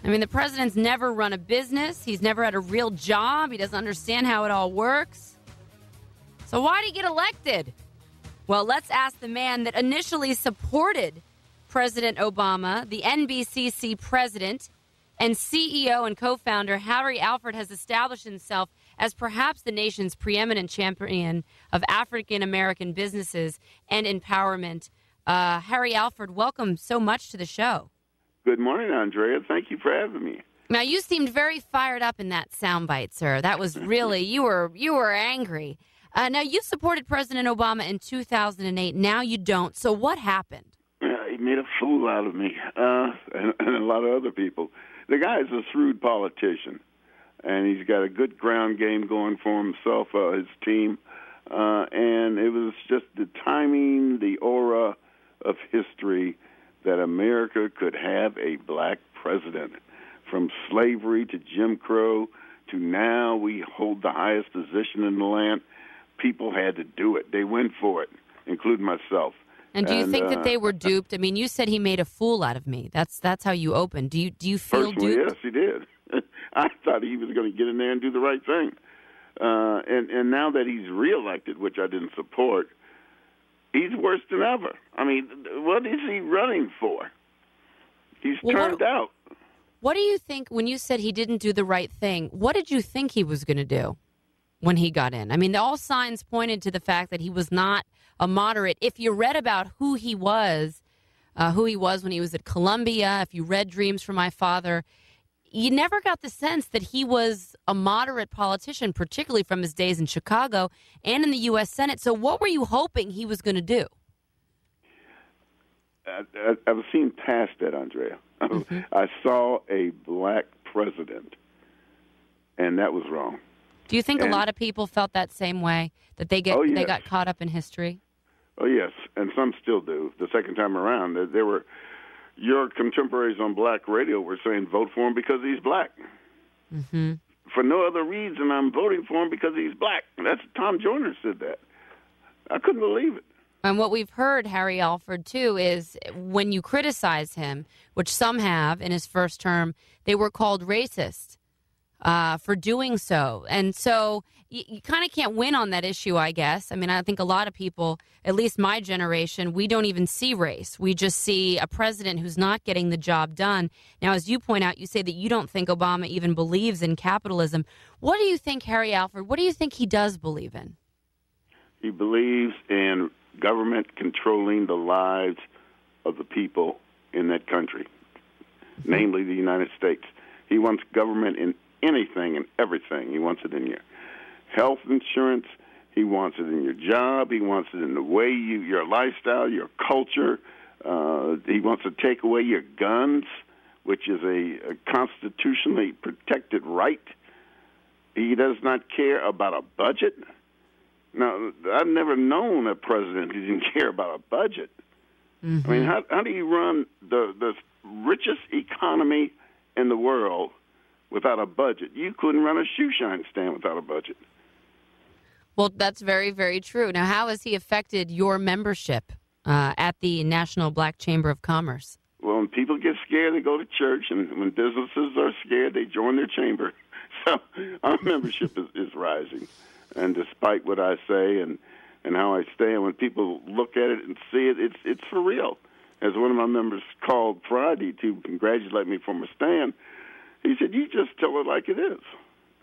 I mean, the president's never run a business. He's never had a real job. He doesn't understand how it all works. So why did he get elected? Well, let's ask the man that initially supported President Obama. The NBCC president and CEO and co-founder Harry Alford has established himself as perhaps the nation's preeminent champion of African-American businesses and empowerment. Harry Alford, welcome so much to the show. Good morning, Andrea. Thank you for having me. Now, you seemed very fired up in that soundbite, sir. That was really, you were angry. Now, you supported President Obama in 2008. Now you don't. So what happened? He made a fool out of me and a lot of other people. The guy is a shrewd politician, and he's got a good ground game going for himself, his team. And it was just the timing, the aura of history that America could have a black president. From slavery to Jim Crow to now we hold the highest position in the land. People had to do it. They went for it, including myself. And do you think that they were duped? I mean, you said he made a fool out of me. That's how you opened. Do you feel personally, duped? Yes, he did. I thought he was going to get in there and do the right thing. And now that he's reelected, which I didn't support, he's worse than ever. I mean, what is he running for? He's turned out. What do you think when you said he didn't do the right thing? What did you think he was going to do when he got in? I mean, all signs pointed to the fact that he was not a moderate. If you read about who he was when he was at Columbia, if you read Dreams from My Father, you never got the sense that he was a moderate politician, particularly from his days in Chicago and in the U.S. Senate. So what were you hoping he was going to do? I've seen past that, Andrea. Mm-hmm. I saw a black president, and that was wrong. Do you think a lot of people felt that same way, that they got caught up in history? Oh, yes, and some still do. The second time around, there were your contemporaries on black radio were saying vote for him because he's black. Mm-hmm. For no other reason, I'm voting for him because he's black. That's Tom Joyner said that. I couldn't believe it. And what we've heard, Harry Alford, too, is when you criticize him, which some have in his first term, they were called racist for doing so. And so you kind of can't win on that issue, I guess. I mean, I think a lot of people, at least my generation, we don't even see race. We just see a president who's not getting the job done. Now, as you point out, you say that you don't think Obama even believes in capitalism. What do you think, Harry Alford, what do you think he does believe in? He believes in government controlling the lives of the people in that country, namely the United States. He wants government in anything and everything. He wants it in your health insurance. He wants it in your job. He wants it in the way your lifestyle, your culture. He wants to take away your guns, which is a constitutionally protected right. He does not care about a budget. Now, I've never known a president who didn't care about a budget. Mm-hmm. I mean, how do you run the richest economy in the world without a budget? You couldn't run a shoe shine stand without a budget. Well, that's very, very true. Now, how has he affected your membership at the National Black Chamber of Commerce? Well, when people get scared, they go to church, and when businesses are scared, they join their chamber. So our membership is rising. And despite what I say and how I stand, when people look at it and see it, it's for real. As one of my members called Friday to congratulate me for my stand, he said, "You just tell it like it is,"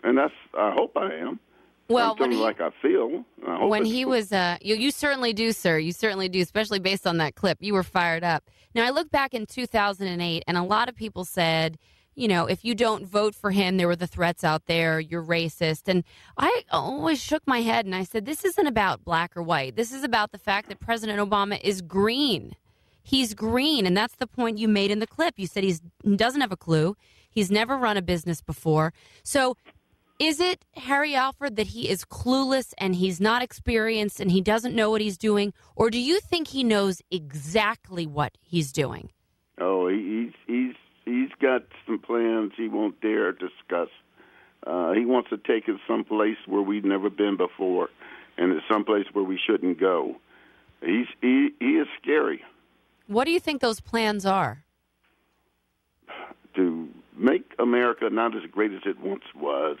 and I hope I am. Well, I'm telling it like I feel. When he was, you certainly do, sir. You certainly do, especially based on that clip. You were fired up. Now I look back in 2008, and a lot of people said, you know, if you don't vote for him, there were the threats out there, you're racist. And I always shook my head and I said, this isn't about black or white. This is about the fact that President Obama is green. He's green, and that's the point you made in the clip. You said he doesn't have a clue. He's never run a business before. So is it, Harry Alford, that he is clueless and he's not experienced and he doesn't know what he's doing? Or do you think he knows exactly what he's doing? Oh, he's got some plans he won't dare discuss. He wants to take us someplace where we've never been before, and it's someplace where we shouldn't go. He is scary. What do you think those plans are? To make America not as great as it once was,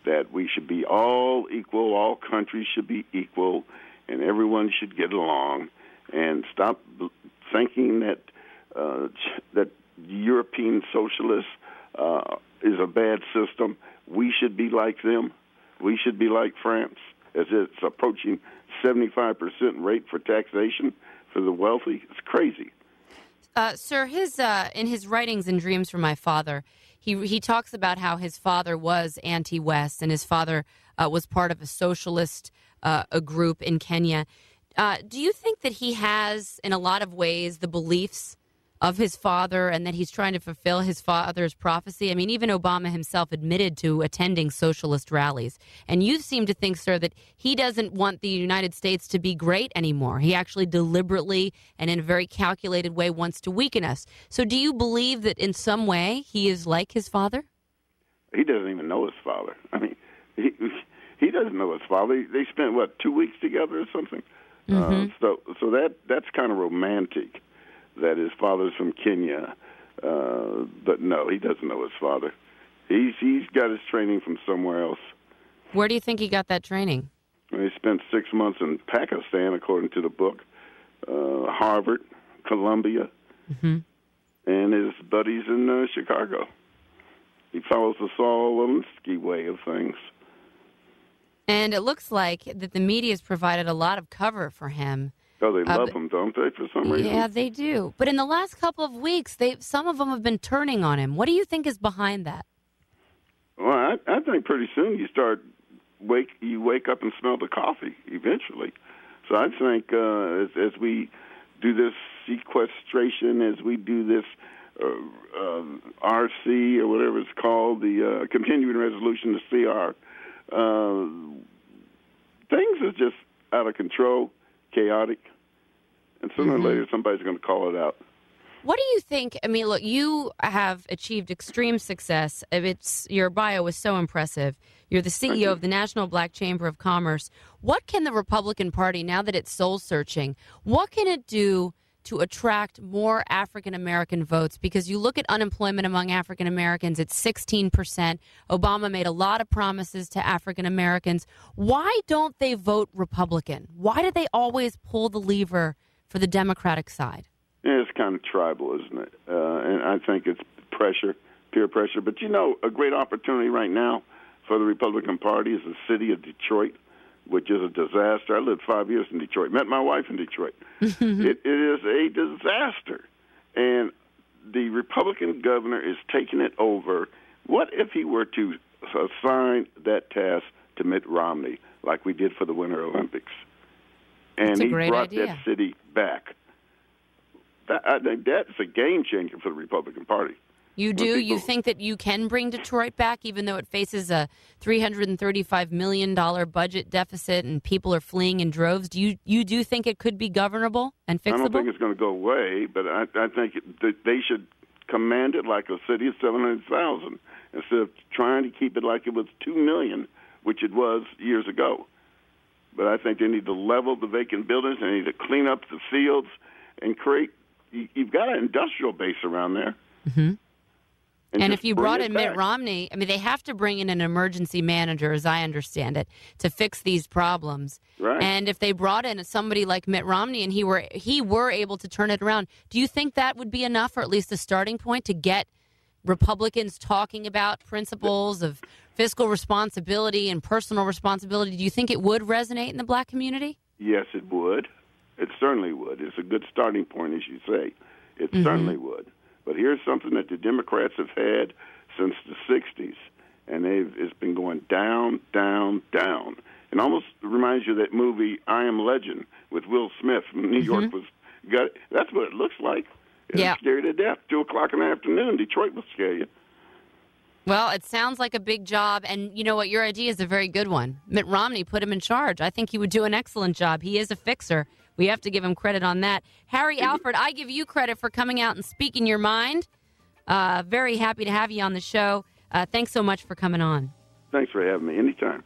that we should be all equal, all countries should be equal, and everyone should get along, and stop thinking that that European socialist is a bad system. We should be like them. We should be like France, as it's approaching 75% rate for taxation for the wealthy. It's crazy. Sir, in his writings in Dreams from My Father, he talks about how his father was anti-West and his father was part of a socialist a group in Kenya. Do you think that he has, in a lot of ways, the beliefs of his father and that he's trying to fulfill his father's prophecy? I mean, even Obama himself admitted to attending socialist rallies. And you seem to think, sir, that he doesn't want the United States to be great anymore. He actually deliberately and in a very calculated way wants to weaken us. So do you believe that in some way he is like his father? He doesn't even know his father. I mean, he doesn't know his father. They spent, 2 weeks together or something? Mm-hmm. So that's kind of romantic, that his father's from Kenya, but no, he doesn't know his father. He's got his training from somewhere else. Where do you think he got that training? He spent 6 months in Pakistan, according to the book, Harvard, Columbia, mm-hmm. and his buddies in Chicago. He follows the Saul Alinsky way of things. And it looks like that the media has provided a lot of cover for him. Oh, they love him, don't they, for some reason? Yeah, they do. But in the last couple of weeks, some of them have been turning on him. What do you think is behind that? Well, I think pretty soon you wake up and smell the coffee eventually. So I think as we do this sequestration, as we do this RC or whatever it's called, the continuing resolution, the CR, things are just out of control, chaotic, and sooner mm-hmm. or later somebody's going to call it out. What do you think? I mean, look, you have achieved extreme success. Your bio is so impressive. You're the CEO of the National Black Chamber of Commerce. What can the Republican Party, now that it's soul-searching, what can it do to attract more African-American votes? Because you look at unemployment among African-Americans, it's 16%. Obama made a lot of promises to African-Americans. Why don't they vote Republican? Why do they always pull the lever for the Democratic side? Yeah, it's kind of tribal, isn't it? And I think it's pressure, peer pressure. But, a great opportunity right now for the Republican Party is the city of Detroit, which is a disaster. I lived 5 years in Detroit, met my wife in Detroit. It is a disaster. And the Republican governor is taking it over. What if he were to assign that task to Mitt Romney, like we did for the Winter Olympics? And he brought that city back. I think that's a game changer for the Republican Party. You do? You think that you can bring Detroit back, even though it faces a $335 million budget deficit and people are fleeing in droves? Do you think it could be governable and fixable? I don't think it's going to go away, but I think they should command it like a city of 700,000 instead of trying to keep it like it was 2 million, which it was years ago. But I think they need to level the vacant buildings. They need to clean up the fields and create. You've got an industrial base around there. Mm-hmm. And if you brought in Mitt Romney, I mean, they have to bring in an emergency manager, as I understand it, to fix these problems. Right. And if they brought in somebody like Mitt Romney and he were able to turn it around, do you think that would be enough, or at least a starting point, to get Republicans talking about principles of fiscal responsibility and personal responsibility? Do you think it would resonate in the black community? Yes, it would. It certainly would. It's a good starting point, as you say. It mm-hmm. certainly would. But here's something that the Democrats have had since the 60s, and it's been going down, down, down. It almost reminds you of that movie, I Am Legend, with Will Smith from New York. Mm-hmm. That's what it looks like. It'll scare you to death. 2 o'clock in the afternoon, Detroit will scare you. Well, it sounds like a big job, and you know what? Your idea is a very good one. Mitt Romney put him in charge. I think he would do an excellent job. He is a fixer. We have to give him credit on that. Harry Alford, I give you credit for coming out and speaking your mind. Very happy to have you on the show. Thanks so much for coming on. Thanks for having me. Anytime.